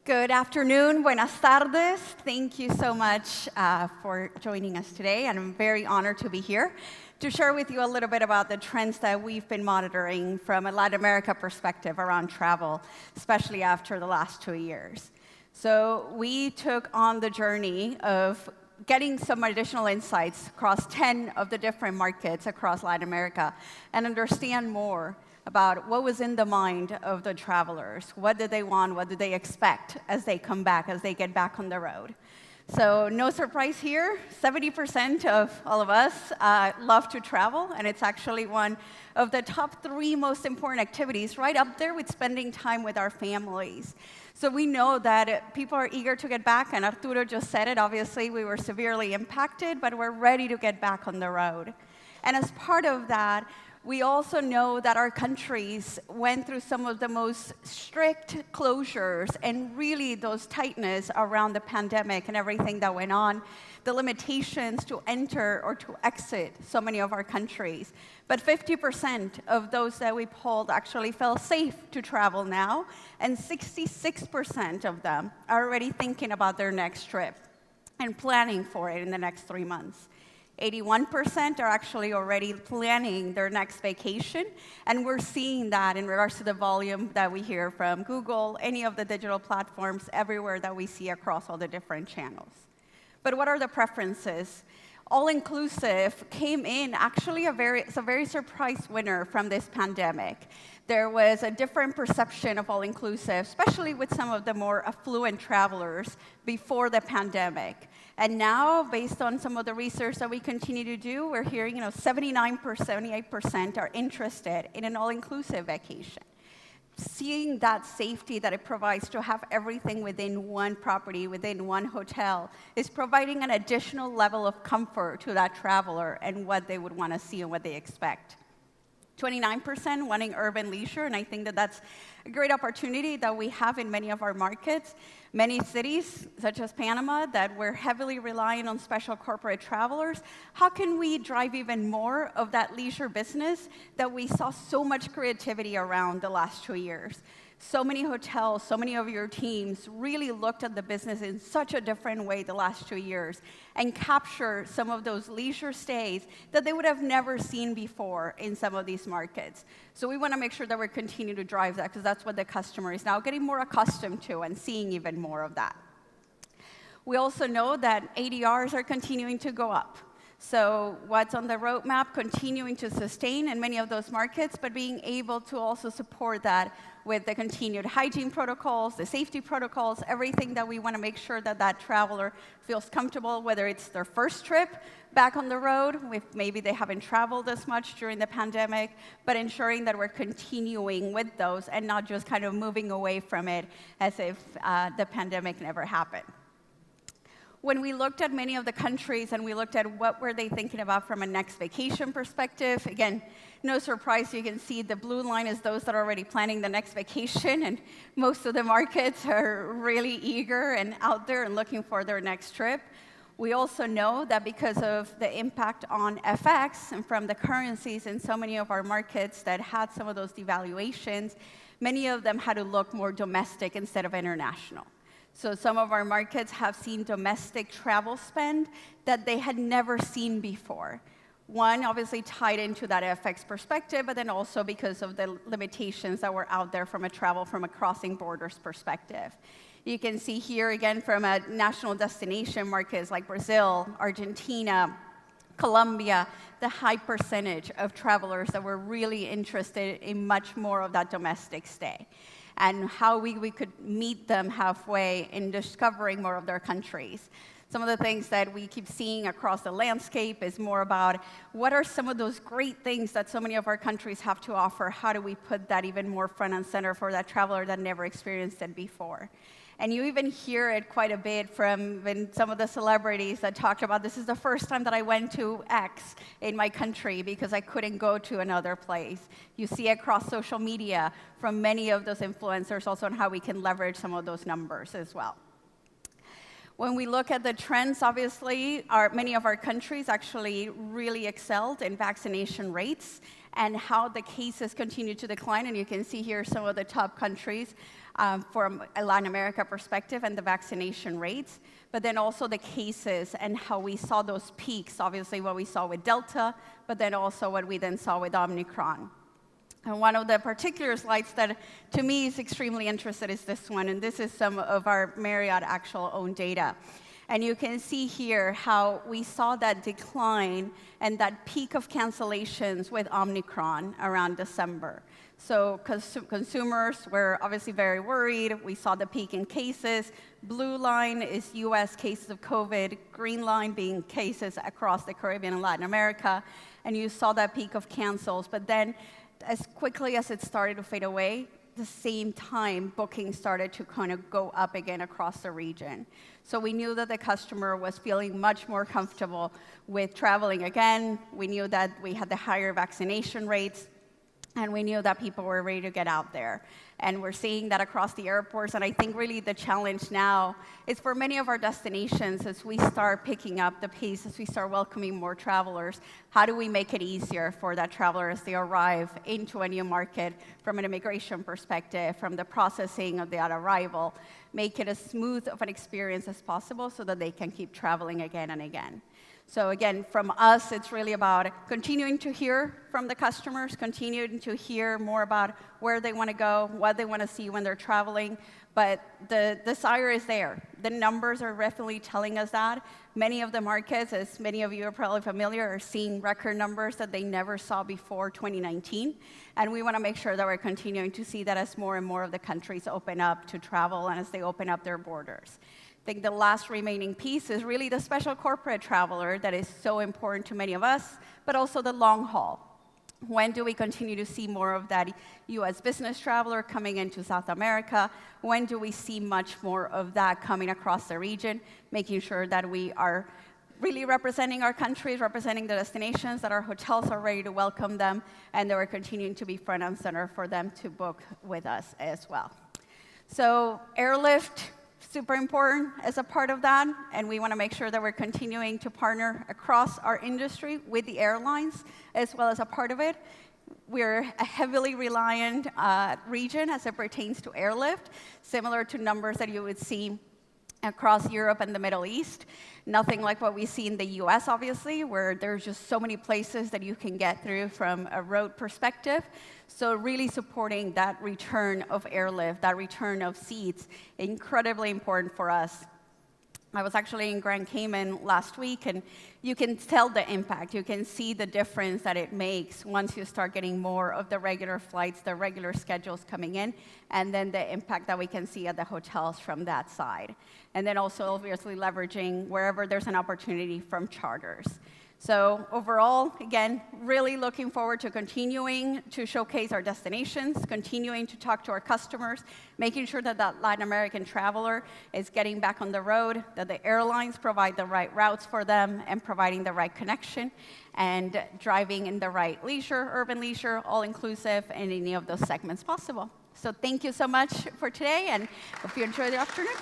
Good afternoon, buenas tardes. Thank you so much for joining us today, and I'm very honored to be here to share with you a little bit about the trends that we've been monitoring from a Latin America perspective around travel, especially after the last 2 years. So we took on the journey of getting some additional insights across 10 of the different markets across Latin America and understand more about what was in the mind of the travelers. What did they want? What did they expect as they come back, as they get back on the road? So no surprise here, 70% of all of us love to travel, and it's actually one of the top 3 most important activities, right up there with spending time with our families. So we know that people are eager to get back, and Arturo just said it, obviously we were severely impacted, but we're ready to get back on the road. And as part of that, we also know that our countries went through some of the most strict closures and really those tightness around the pandemic and everything that went on, the limitations to enter or to exit so many of our countries. But 50% of those that we polled actually felt safe to travel now, and 66% of them are already thinking about their next trip and planning for it in the next 3 months. 81% are actually already planning their next vacation, and we're seeing that in regards to the volume that we hear from Google, any of the digital platforms, everywhere that we see across all the different channels. But what are the preferences? All-inclusive came in actually it's a very surprise winner from this pandemic. There was a different perception of all-inclusive, especially with some of the more affluent travelers before the pandemic. And now, based on some of the research that we continue to do, we're hearing 78% are interested in an all-inclusive vacation. Seeing that safety that it provides to have everything within one property, within one hotel, is providing an additional level of comfort to that traveler and what they would want to see and what they expect. 29% wanting urban leisure, and I think that that's a great opportunity that we have in many of our markets. Many cities, such as Panama, that we're heavily relying on special corporate travelers. How can we drive even more of that leisure business that we saw so much creativity around the last 2 years? So many hotels, so many of your teams really looked at the business in such a different way the last 2 years and captured some of those leisure stays that they would have never seen before in some of these markets. So we want to make sure that we're continuing to drive that, because that's what the customer is now getting more accustomed to and seeing even more of that. We also know that ADRs are continuing to go up. So what's on the roadmap, continuing to sustain in many of those markets, but being able to also support that with the continued hygiene protocols, the safety protocols, everything that we want to make sure that that traveler feels comfortable, whether it's their first trip back on the road, if maybe they haven't traveled as much during the pandemic, but ensuring that we're continuing with those and not just kind of moving away from it as if the pandemic never happened. When we looked at many of the countries and we looked at what were they thinking about from a next vacation perspective, again, no surprise, you can see the blue line is those that are already planning the next vacation, and most of the markets are really eager and out there and looking for their next trip. We also know that because of the impact on FX and from the currencies in so many of our markets that had some of those devaluations, many of them had to look more domestic instead of international. So some of our markets have seen domestic travel spend that they had never seen before. One, obviously tied into that FX perspective, but then also because of the limitations that were out there from a crossing borders perspective. You can see here again from a national destination markets like Brazil, Argentina, Colombia, the high percentage of travelers that were really interested in much more of that domestic stay, and how we could meet them halfway in discovering more of their countries. Some of the things that we keep seeing across the landscape is more about what are some of those great things that so many of our countries have to offer. How do we put that even more front and center for that traveler that never experienced it before? And you even hear it quite a bit from some of the celebrities that talked about, this is the first time that I went to X in my country because I couldn't go to another place. You see it across social media from many of those influencers also on how we can leverage some of those numbers as well. When we look at the trends, obviously, many of our countries actually really excelled in vaccination rates. and how the cases continue to decline. And you can see here some of the top countries from a Latin America perspective and the vaccination rates, but then also the cases and how we saw those peaks, obviously what we saw with Delta, but then also what we then saw with Omicron. And one of the particular slides that to me is extremely interesting is this one, and this is some of our Marriott actual own data. And you can see here how we saw that decline and that peak of cancellations with Omicron around December. So consumers were obviously very worried. We saw the peak in cases. Blue line is US cases of COVID, green line being cases across the Caribbean and Latin America. And you saw that peak of cancels. But then as quickly as it started to fade away, the same time, bookings started to kind of go up again across the region. So we knew that the customer was feeling much more comfortable with traveling again. We knew that we had the higher vaccination rates, and we knew that people were ready to get out there. And we're seeing that across the airports, and I think really the challenge now is for many of our destinations, as we start picking up the pace, as we start welcoming more travelers, how do we make it easier for that traveler as they arrive into a new market from an immigration perspective, from the processing of that arrival, make it as smooth of an experience as possible so that they can keep traveling again and again. So again, from us, it's really about continuing to hear from the customers, continuing to hear more about where they want to go, what they want to see when they're traveling. But the desire is there. The numbers are definitely telling us that. Many of the markets, as many of you are probably familiar, are seeing record numbers that they never saw before 2019. And we want to make sure that we're continuing to see that as more and more of the countries open up to travel and as they open up their borders. I think the last remaining piece is really the special corporate traveler that is so important to many of us, but also the long haul. When do we continue to see more of that US business traveler coming into South America? When do we see much more of that coming across the region, making sure that we are really representing our countries, representing the destinations, that our hotels are ready to welcome them, and that we're continuing to be front and center for them to book with us as well. So airlift, super important as a part of that, and we want to make sure that we're continuing to partner across our industry with the airlines as well as a part of it. We're a heavily reliant region as it pertains to airlift, similar to numbers that you would see across Europe and the Middle East. Nothing like what we see in the US, obviously, where there's just so many places that you can get through from a road perspective. So really supporting that return of airlift, that return of seats, incredibly important for us. I was actually in Grand Cayman last week, and you can tell the impact. You can see the difference that it makes once you start getting more of the regular flights, the regular schedules coming in, and then the impact that we can see at the hotels from that side. And then also, obviously, leveraging wherever there's an opportunity from charters. So overall, again, really looking forward to continuing to showcase our destinations, continuing to talk to our customers, making sure that that Latin American traveler is getting back on the road, that the airlines provide the right routes for them and providing the right connection, and driving in the right leisure, urban leisure, all-inclusive, in any of those segments possible. So thank you so much for today, and hope you enjoy the afternoon.